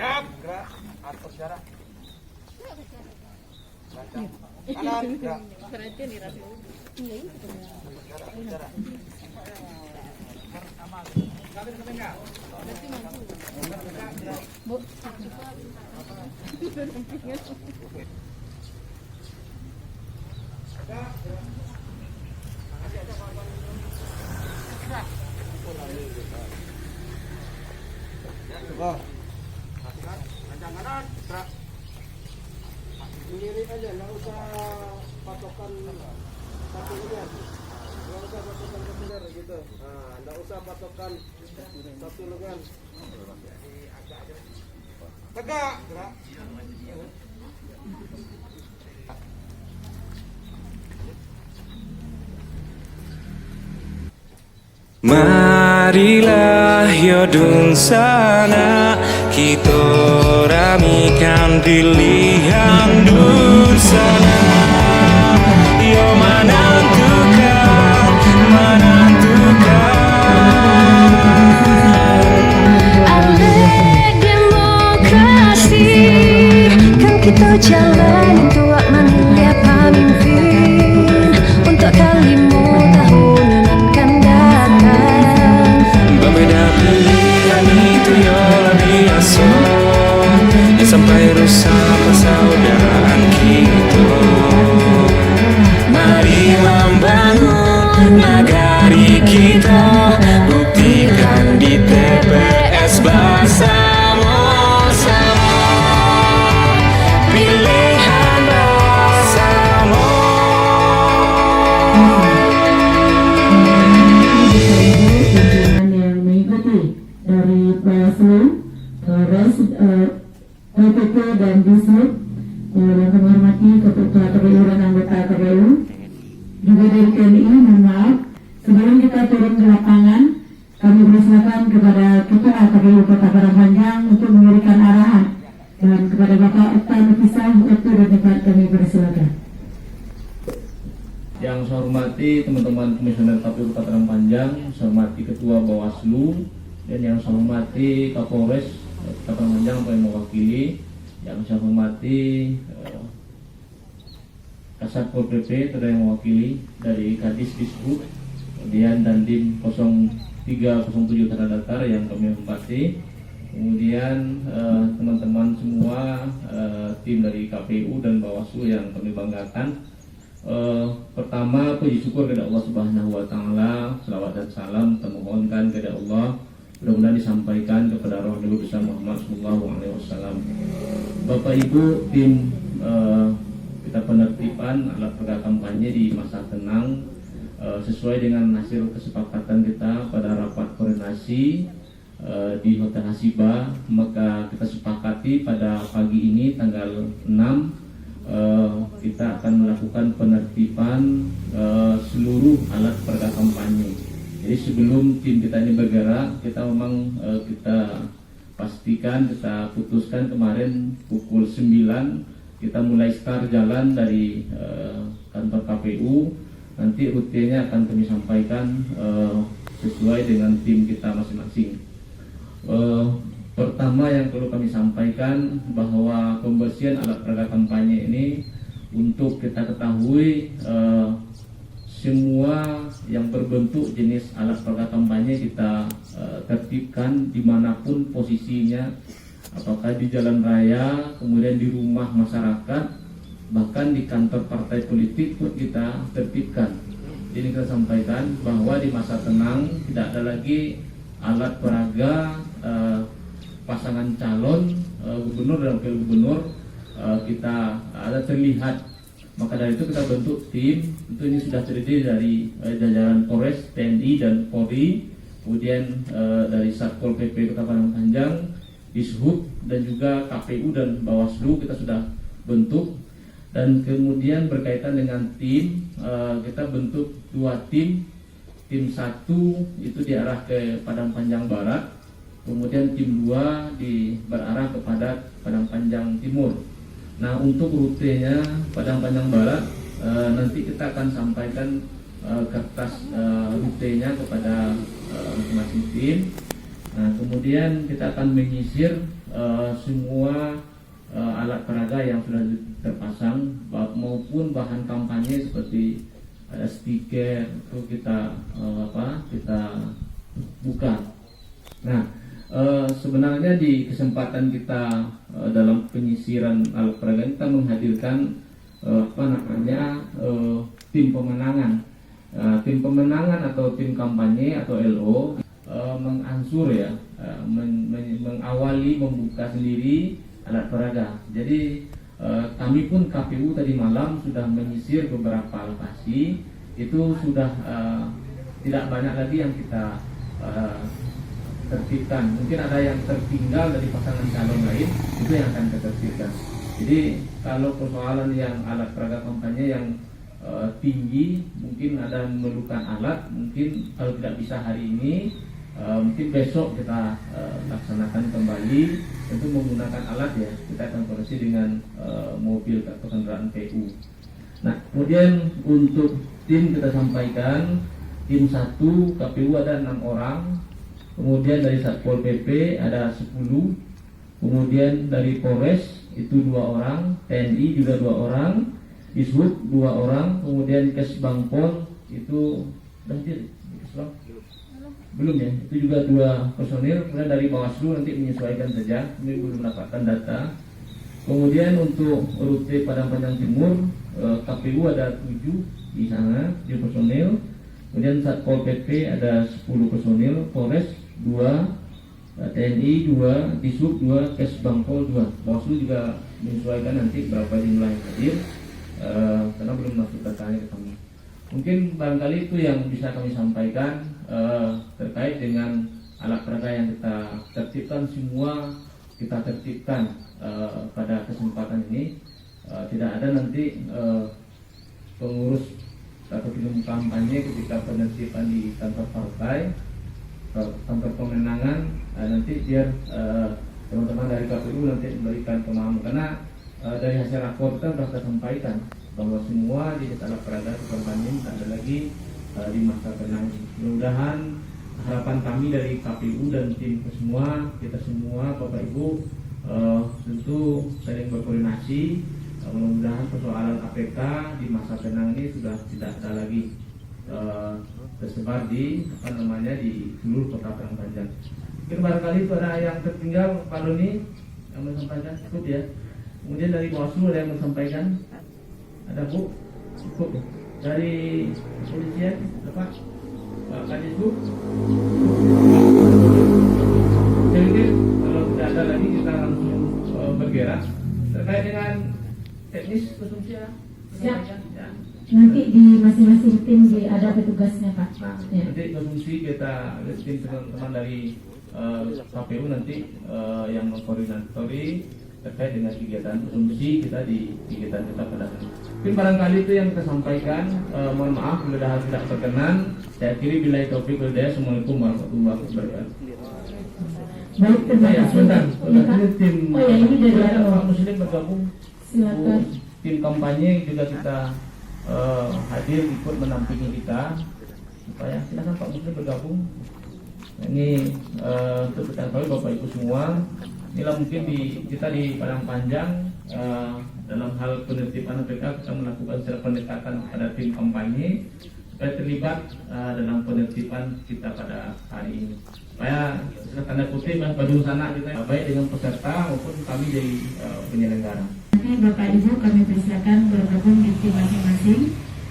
Siap, gerak, atur jarak. Kanan, gerak. Perhatian di rapi. Iya, itu Jarak. Bu. Coba. Panjang kanan, gerak. Sendiri aja, nggak usah patokan satu miliar, nggak usah patokan satu miliar gitu. Nah, nggak usah patokan satu lengan. Tegak, gerak. Marilah yodun sana kita ramikan dilihan dur sana yo menentukan Andai demokrasi kan kita jalan untuk menilai pemimpin untuk kelima tahun akan datang. berbeda pilihan itu yo biasa ya sampai rusak persaudaraan kita. Mari membangun negari kita, buktikan di TPS bersama-sama. Pilihan bersama. Kunjungan yang mengikuti dari Bawaslu, Polres, PPK dan Disub, yang kami hormati Ketua KPU dan anggota KPU, juga dari TNI. Mohon maaf, sebelum kita turun ke lapangan, kami persilakan kepada Ketua KPU Kota Padangpanjang untuk memberikan arahan, dan kepada Bapak Okta Nufisah, Ketua dan Debat kami persilakan. Yang saya hormati teman-teman Komisioner KPU Kota Padangpanjang, saya hormati Ketua Bawaslu, dan yang saya hormati Kapolres Kota Padangpanjang yang mewakili, yang saya hormati Kasat Pol PP yang mewakili dari Kadis Disbud, kemudian Dandim 0307 Tanah Datar yang kami hormati, kemudian teman-teman semua tim dari KPU dan Bawaslu yang kami banggakan. Pertama, puji syukur kepada Allah Subhanahu wa Ta'ala, selawat dan salam kita mohonkan kepada Allah, mudah-mudahan disampaikan kepada roh Nabi besar Muhammad SAW. Bapak Ibu, tim kita penertiban alat peraga kampanye di masa tenang sesuai dengan hasil kesepakatan kita pada rapat koordinasi di Hotel Hasiba, maka kita sepakati pada pagi ini tanggal 6 kita akan melakukan penertiban seluruh alat peraga kampanye. Jadi sebelum tim kita ini bergerak, kita memang kita pastikan, kita putuskan kemarin pukul 9 kita mulai start jalan dari kantor KPU. Nanti rutenya akan kami sampaikan sesuai dengan tim kita masing-masing. Pertama yang perlu kami sampaikan bahwa pembersihan alat peraga kampanye ini untuk kita ketahui semua yang berbentuk jenis alat peraga kampanye kita tertibkan dimanapun posisinya, apakah di jalan raya, kemudian di rumah masyarakat, bahkan di kantor partai politik pun kita tertibkan. Jadi kita sampaikan bahwa di masa tenang tidak ada lagi alat peraga pasangan calon gubernur dan wakil gubernur kita ada terlihat. Maka dari itu kita bentuk tim. Tentu ini sudah terdiri dari jajaran Polres, TNI dan Polri, kemudian dari Satpol PP Kota Padangpanjang, Dishub dan juga KPU dan Bawaslu kita sudah bentuk. Dan kemudian berkaitan dengan tim, kita bentuk dua tim. Tim satu itu diarah ke Padangpanjang Barat, kemudian tim 2 berarah kepada Padangpanjang Timur. Nah, untuk rutenya Padangpanjang Barat nanti kita akan sampaikan kertas rutenya kepada masing-masing tim. Nah, kemudian kita akan menyisir semua alat peraga yang sudah terpasang maupun bahan kampanye seperti ada stiker itu kita buka. Nah, sebenarnya di kesempatan kita dalam penyisiran alat peraga kita menghadirkan tim pemenangan. Tim pemenangan atau tim kampanye atau LO mengansur ya, mengawali membuka sendiri alat peraga. Jadi kami pun KPU tadi malam sudah menyisir beberapa lokasi, itu sudah tidak banyak lagi yang kita tertibkan. Mungkin ada yang tertinggal dari pasangan calon lain, itu yang akan kita tertibkan. Jadi kalau persoalan yang alat peraga kampanye yang tinggi, mungkin ada memerlukan alat, mungkin kalau tidak bisa hari ini, mungkin besok kita laksanakan kembali. Tentu menggunakan alat ya, kita akan koreksi dengan mobil atau kendaraan PU. Nah, kemudian untuk tim kita sampaikan, tim 1 KPU ada 6 orang, kemudian dari Satpol PP ada 10, kemudian dari Polres itu 2 orang, TNI juga 2 orang, Dishub 2 orang, kemudian Kesbangpol itu belum ya, itu juga 2 personil, kemudian dari Bawaslu nanti menyesuaikan saja, ini belum mendapatkan data. Kemudian untuk rute Padang Panjang Timur, KPU ada 7 di sana, 7 personil, kemudian Satpol PP ada 10 personil, Polres 2, TNI 2, Dishub 2, Kesbangpol 2. Bawaslu juga menyesuaikan nanti berapa jumlah yang hadir, karena belum masuk datanya ke kami. Mungkin barangkali itu yang bisa kami sampaikan terkait dengan alat peraga yang kita tertibkan. Semua kita tertibkan pada kesempatan ini. Tidak ada nanti pengurus atau tim kampanye ketika penertiban di kantor partai, kantor pemenangan, nanti biar teman-teman dari KPU nanti memberikan pemahaman, karena dari hasil rapor kita sudah kita sampaikan bahwa semua di alat peraga kampanye tak ada lagi di masa tenang. Mudah-mudahan harapan kami dari KPU dan tim semua, kita semua Bapak Ibu tentu saling berkoordinasi. Mudah-mudahan persoalan APK di masa tenang ini sudah tidak ada lagi tersebar di di seluruh kota Padang Panjang. Mungkin barangkali itu ada yang tertinggal, Pak Doni yang menyampaikan, cukup ya. Kemudian dari Bawaslu ada yang menyampaikan, ada Bu, cukup. Dari kepolisian, Pak Kadisbu. Jadi kalau tidak ada lagi kita langsung bergerak terkait dengan teknis konsumsi ya. Ya. Nanti di masing-masing tim ada petugasnya Pak. Nah, ya. Nanti konsumsi kita tim teman-teman dari KPU nanti yang mengkoordinatori terkait dengan kegiatan konsumsi kita di kegiatan kita pada hari. Mungkin barangkali itu yang kita sampaikan. Mohon maaf bila hal tidak berkenan. Saya akhiri bila taufiq wal hidayah. Assalamualaikum warahmatullahi wabarakatuh. Baik, terima kasih. Ini tim ini dari orang Muslim bergabung. Silakan. Tim kampanye juga kita hadir ikut menampingi kita supaya silakan Pak Muslim bergabung. Ini untuk ketahui Bapak Ibu semua. Inilah mungkin kita di Padang Panjang dalam hal penertiban APK kita melakukan secara pendekatan pada tim kampanye supaya terlibat dalam penertiban kita pada hari ini. Supaya tanda kutip pada sana kita baik dengan peserta maupun kami dari penyelenggara. Nanti Bapak Ibu kami persilakan bergabung di tim masing-masing,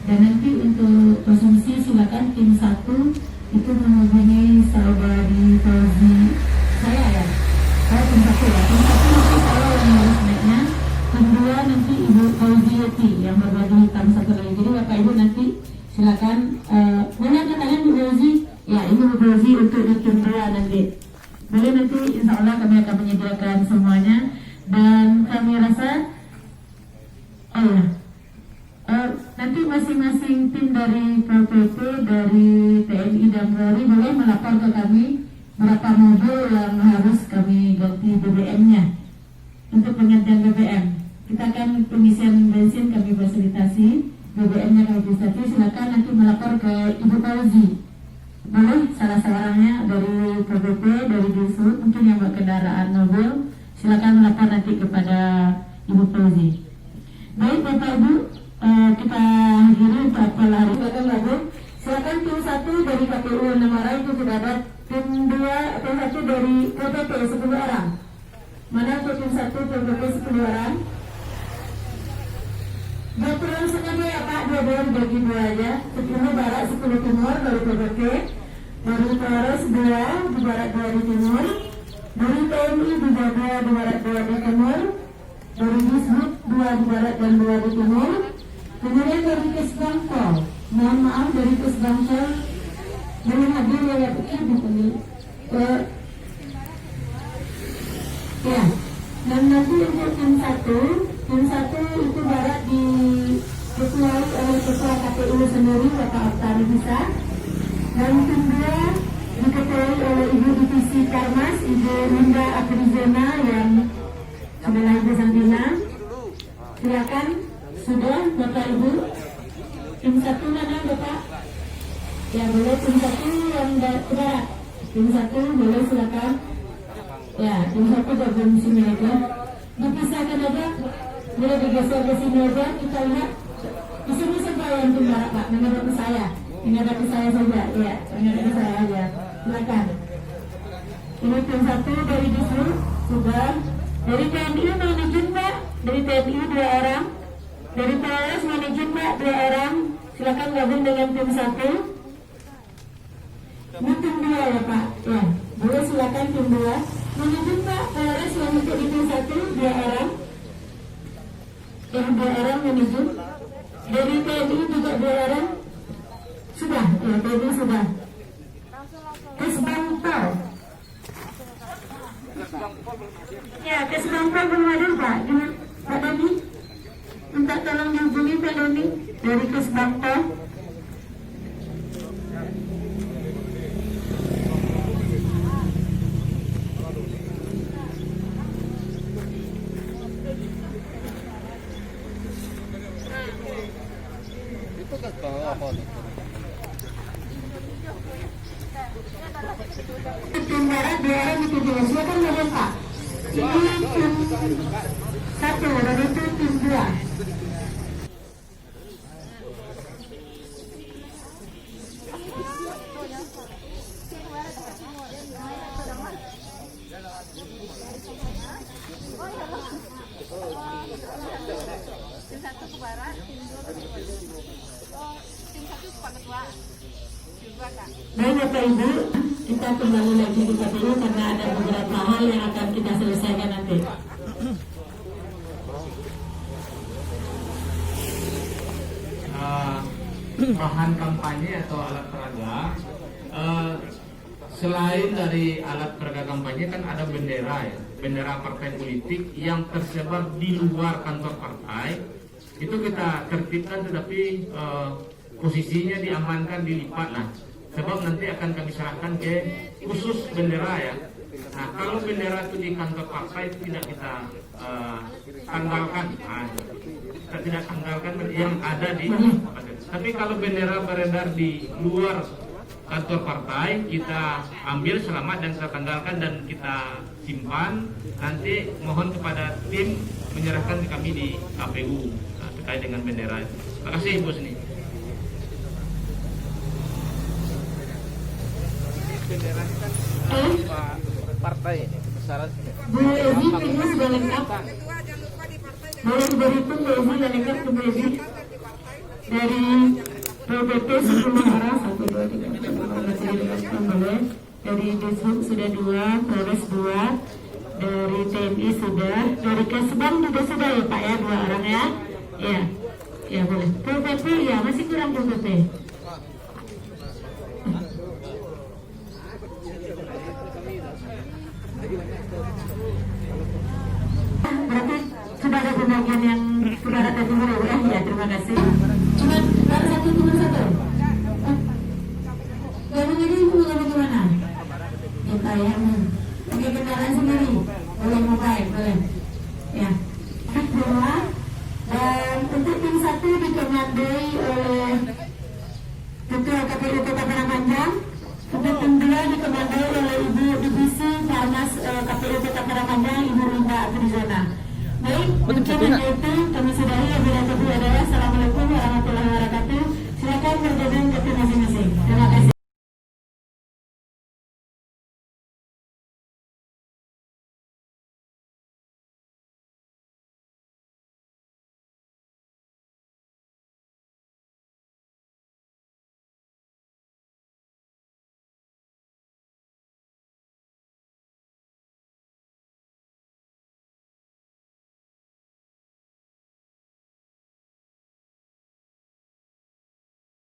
dan nanti untuk konsumsi silakan tim 1 itu menghubungi saudari Fauzi saya ya. Saya tim 1 ya. Tim 1 nanti saya yang harus naiknya. Tim 2 nanti Ibu Fauziati yang berbaju hitam satu lagi. Jadi Bapak Ibu nanti silakan boleh angkat tangan Bu Fauzi. Ya, ini Bu Fauzi untuk di tim 2 nanti. Boleh nanti insya Allah kami akan menyediakan semuanya. Dan kami rasa nanti masing-masing tim dari PPP, dari TNI dan Polri boleh melapor ke kami berapa mobil yang harus kami ganti BBM-nya untuk penggantian BBM. Kita akan pengisian bensin kami fasilitasi, BBM-nya kami fasilitasi. Silakan nanti melapor ke Ibu Fauzi. Boleh salah seorangnya dari PPP, dari Dishub, mungkin yang berkendaraan mobil. silakan lapor nanti kepada Ibu Fauzi. Baik Bapak Ibu, kita akhiri untuk apel hari. Silakan gabung. Silakan tim 1 dari KPU Namara itu sudah ada. Tim 2, tim 1 dari PPP 10 orang. Mana untuk tim 1 PPP 10 orang? Berperan sengaja ya Pak, dua-dua dibagi 2 aja. 10 barat, 10 timur dari PPP. Dari Polres 2, di barat 2 di timur. Dari TNI di barat 2 di timur. Dari Dishub 2 di barat dan 2 di timur. Kemudian dari Kesbangpol, mohon maaf dari Kesbangpol belum hadir ya Pak dipanggil. Ya, dan nanti untuk tim 1 itu barat diketuai oleh Ketua KPU sendiri Bapak Oktari Bisa. Dan tim 2 diketuai oleh Ibu Divisi Karmas, Ibu Linda Aprizona yang sebelah Ibu Santina. Silakan, sudah Bapak Ibu. Tim 1 mana Bapak? Ya boleh tim 1 yang barat. Tim 1 boleh silakan. Ya, tim 1 gabung sini aja. Dipisahkan aja. Boleh digeser ke sini aja. Kita lihat. Di sini saja yang tim barat Pak. Menghadapi saya. Menghadapi saya saja. Ya, menghadapi saya aja. Silakan. Ini tim 1 dari Dishub sudah. Dari TNI manajemen Pak. Dari TNI 2 orang. Dari Polres manajemen Pak 2 orang. Silakan gabung dengan tim 1. Ini tim 2 ya Pak. Ya, boleh silakan tim 2. Manajemen Pak Polres yang untuk di tim 1 2 orang. Yang 2 orang manajemen. Dari TNI juga 2 orang. Sudah, ya TNI sudah. Kesbangpol. Ya, Kesbangpol belum ada Pak. Pak Doni, minta tolong dihubungi Pak Doni dari Kesbangpol. Tim barat 2 orang di tim 2. Silakan gabung Pak. Ini tim 1 dan itu tim 2. Tim 1 ke barat, tim 2 ke timur. Tim 1 ke Pak Ketua. Baik Bapak Ibu, kita kembali lagi di KPU karena ada beberapa hal yang akan kita selesaikan nanti. Bahan kampanye atau alat peraga, selain dari alat peraga kampanye kan ada bendera ya, bendera partai politik yang tersebar di luar kantor partai. Itu kita tertibkan, tetapi posisinya diamankan, dilipat lah, sebab nanti akan kami serahkan ke khusus bendera ya. Nah, kalau bendera itu di kantor partai itu tidak kita tanggalkan, kita tidak tanggalkan yang ada di. Tapi kalau bendera beredar di luar kantor partai, kita ambil selamat dan kita tanggalkan dan kita simpan. Nanti mohon kepada tim menyerahkan ke kami di KPU terkait dengan bendera. Terima kasih Ibu Seni. Bendera ini kan partai ini syarat. Bu Ezi, ini sudah lengkap. Boleh berhitung Bu Ezi, sudah lengkap Bu Ezi. Dari PPP 10 orang, 1, 2, 3, 4, 5, 6 boleh. Dari Dishub sudah 2, Polres 2. Dari TNI sudah. Dari Kesbang juga sudah ya Pak ya, 2 orang ya. Ya, ya boleh. PPP ya, masih kurang PPP. Berarti sudah ada pembagian yang sudah ada timur ya? Ya, terima kasih. Cuma baru 1 timur 1. Gabung ini mau bagaimana? Kita yang pakai kendaraan sendiri, boleh mobile, boleh. Ya. Kedua, dan untuk tim 1 dikomandoi oleh Ketua KPU Kota Karangpanjang. Untuk tim 2 dikomandoi oleh Ibu Divisi Karmas KPU Kota Karangpanjang, Ibu Linda di sana. Baik, mungkin hanya itu